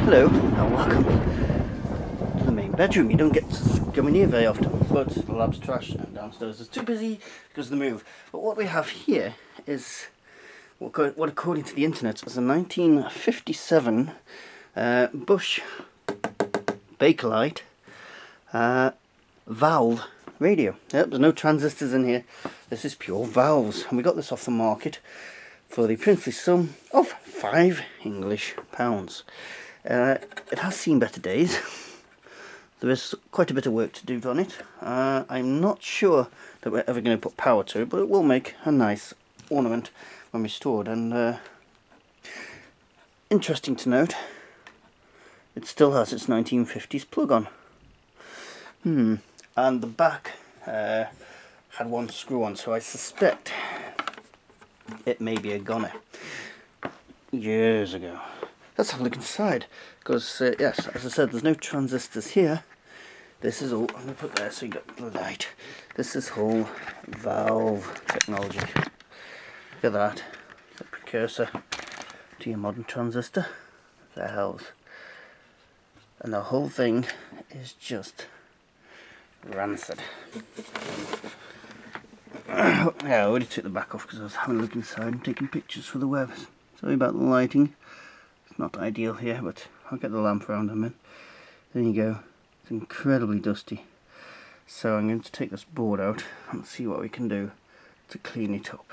Hello and welcome to the main bedroom. You don't get to go in here very often, but the lab's trashed and downstairs is too busy because of the move. But what we have here is what according to the internet is a 1957 Bush Bakelight valve radio. Yep, there's no transistors in here. This is pure valves, and we got this off the market for the princely sum of £5 English. It has seen better days. There is quite a bit of work to do on it. I'm not sure that we're ever going to put power to it, but it will make a nice ornament when restored. And interesting to note, it still has its 1950s plug on. And the back had one screw on, so I suspect it may be a goner. Years ago. Let's have a look inside, because yes, as I said, there's no transistors here. This is all, I'm going to put there so you get the light. This is whole valve technology. Look at that, the precursor to your modern transistor, valves. And the whole thing is just rancid. Yeah, I already took the back off because I was having a look inside and taking pictures for the web. Sorry about the lighting. Not ideal here, but I'll get the lamp around in a minute. There you go. It's incredibly dusty. So I'm going to take this board out and see what we can do to clean it up.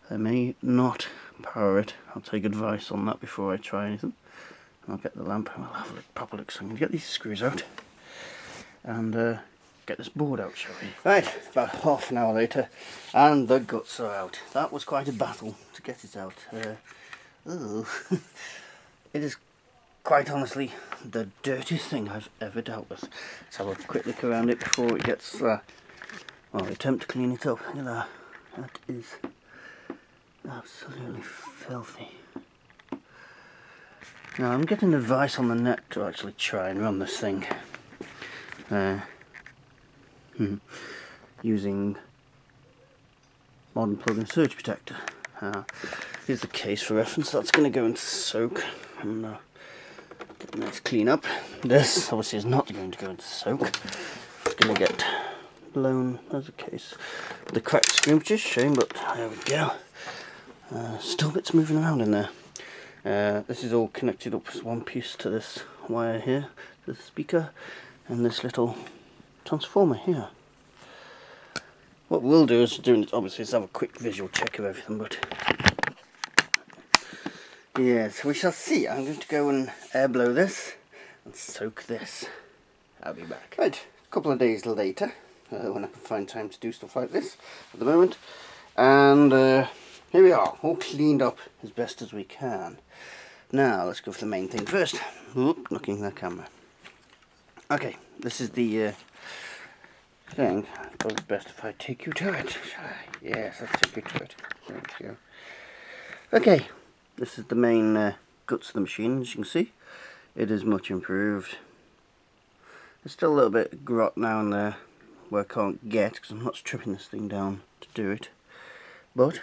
I may not power it. I'll take advice on that before I try anything. I'll get the lamp and we'll have a proper look. So I'm going to get these screws out and get this board out, shall we? Right, about half an hour later and the guts are out. That was quite a battle to get it out. It is quite honestly the dirtiest thing I've ever dealt with. Let's have a quick look around it before it gets well, attempt to clean it up. Look at that. That is absolutely filthy. Now I'm getting advice on the net to actually try and run this thing using modern plug-in surge protector. Here's the case for reference. That's going to go into soak and get a nice clean up. This obviously is not going to go into soak. It's going to get blown. There's a case. The cracked screen, which is a shame, but there we go. Still bits moving around in there. This is all connected up as one piece to this wire here, to the speaker, and this little transformer here. What we'll do is obviously have a quick visual check of everything, but yes, we shall see. I'm going to go and air blow this and soak this. I'll be back. Right, a couple of days later, when I can find time to do stuff like this at the moment, and here we are, all cleaned up as best as we can. Now let's go for the main thing first. Oop, knocking the camera. Okay, this is the thing. Probably best if I take you to it, shall I? Yes, let's take you to it. There we go. Okay, this is the main guts of the machine. As you can see, it is much improved. There's still a little bit of grot now and there where I can't get because I'm not stripping this thing down to do it, but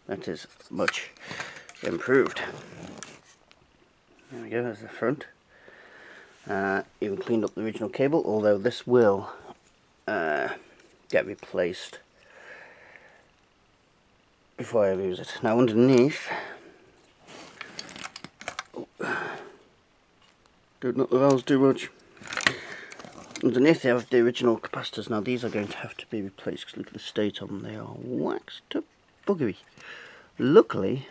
that is much improved. There we go, there's the front. Even cleaned up the original cable, although this will get replaced before I lose it. Now underneath, don't knock the valves too much. Underneath they have the original capacitors. Now these are going to have to be replaced because look at the state of them. They are waxed to buggery. Luckily,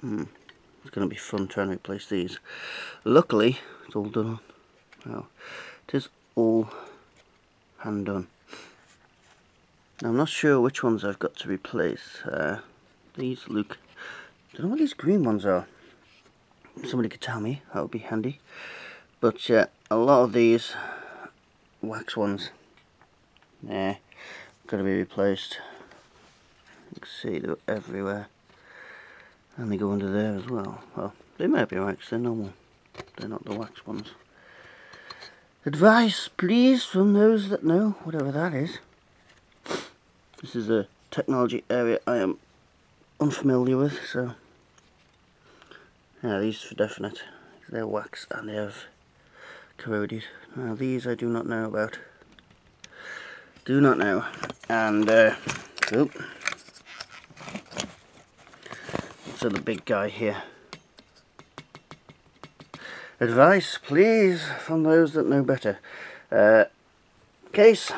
it's going to be fun trying to replace these. Luckily, it's all done. Well, it is all hand done. Now, I'm not sure which ones I've got to replace. These look, I don't know what these green ones are. Somebody could tell me, that would be handy. But yeah, a lot of these wax ones, got to be replaced. You can see they're everywhere. And they go under there as well. Well, they might be right because they're normal. They're not the wax ones. Advice, please, from those that know, whatever that is. This is a technology area I am unfamiliar with, so Now these for definite. They're wax and they have corroded. Now these I do not know about. Do not know. And so the big guy here. Advice, please, from those that know better. Case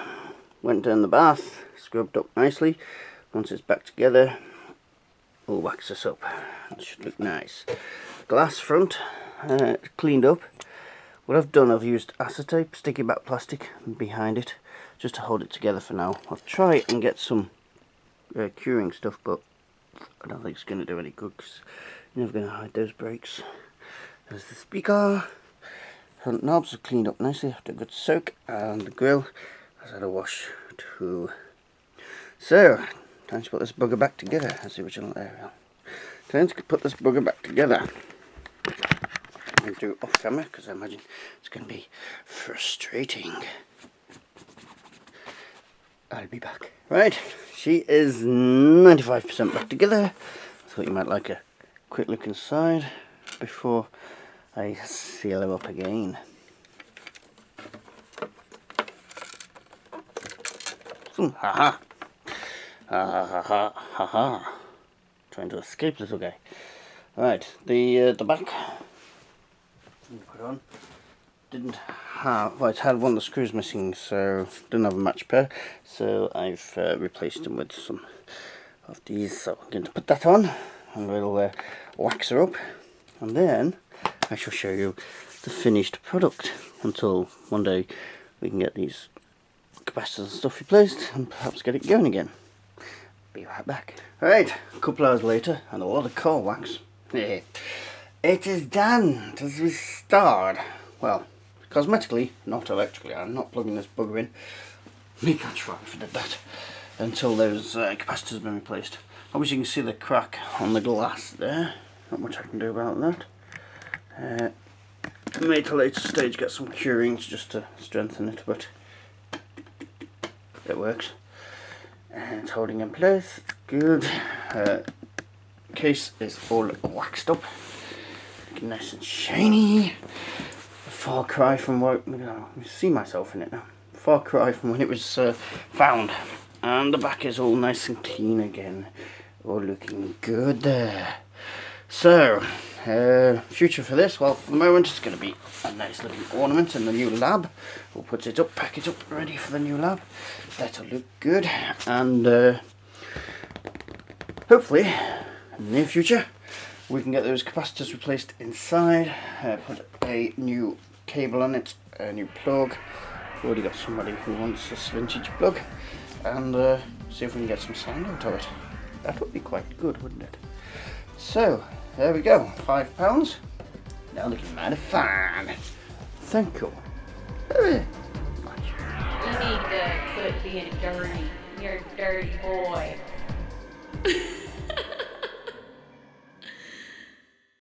went down the bath, scrubbed up nicely. Once it's back together, we'll wax this up. It should look nice. Glass front, cleaned up. What I've done, I've used acetate, sticky back plastic behind it, just to hold it together for now. I'll try and get some curing stuff, but I don't think it's going to do any good because you're never going to hide those brakes. There's the speaker. Front knobs are cleaned up nicely after a good soak, and the grill has had a wash too. So, time to put this bugger back together as the original aerial. Time to put this bugger back together. I'm going to do it off camera because I imagine it's going to be frustrating. I'll be back. Right, she is 95% back together. I thought you might like a quick look inside before I seal her up again. Ha ha. Ha ha ha ha ha. Trying to escape, little guy. Right, the back put on. Didn't have, well, it had one of the screws missing, so didn't have a match pair, so I've replaced them with some of these. So I'm going to put that on and we'll wax her up, and then I shall show you the finished product until one day we can get these capacitors and stuff replaced and perhaps get it going again. Be right back. Alright, a couple hours later and a lot of core wax. It is done. It is restored. Well, cosmetically, not electrically. I'm not plugging this bugger in. Me can't try if I did that until those capacitors have been replaced. Obviously you can see the crack on the glass there. Not much I can do about that. May at a later stage get some curing just to strengthen it, but it works. And it's holding in place, it's good. Case is all waxed up, looking nice and shiny. A far cry from what, I see myself in it now. Far cry from when it was found. And the back is all nice and clean again. All looking good there. So, future for this, well, for the moment it's going to be a nice little ornament in the new lab. We'll put it up, pack it up, ready for the new lab. That'll look good, and hopefully in the near future we can get those capacitors replaced inside, put a new cable on it, a new plug. We've already got somebody who wants this vintage plug, and see if we can get some sound out of it. That would be quite good, wouldn't it? So, there we go, £5. Now looking mighty fine. Thank you very much. You need to quit being dirty. You're a dirty boy.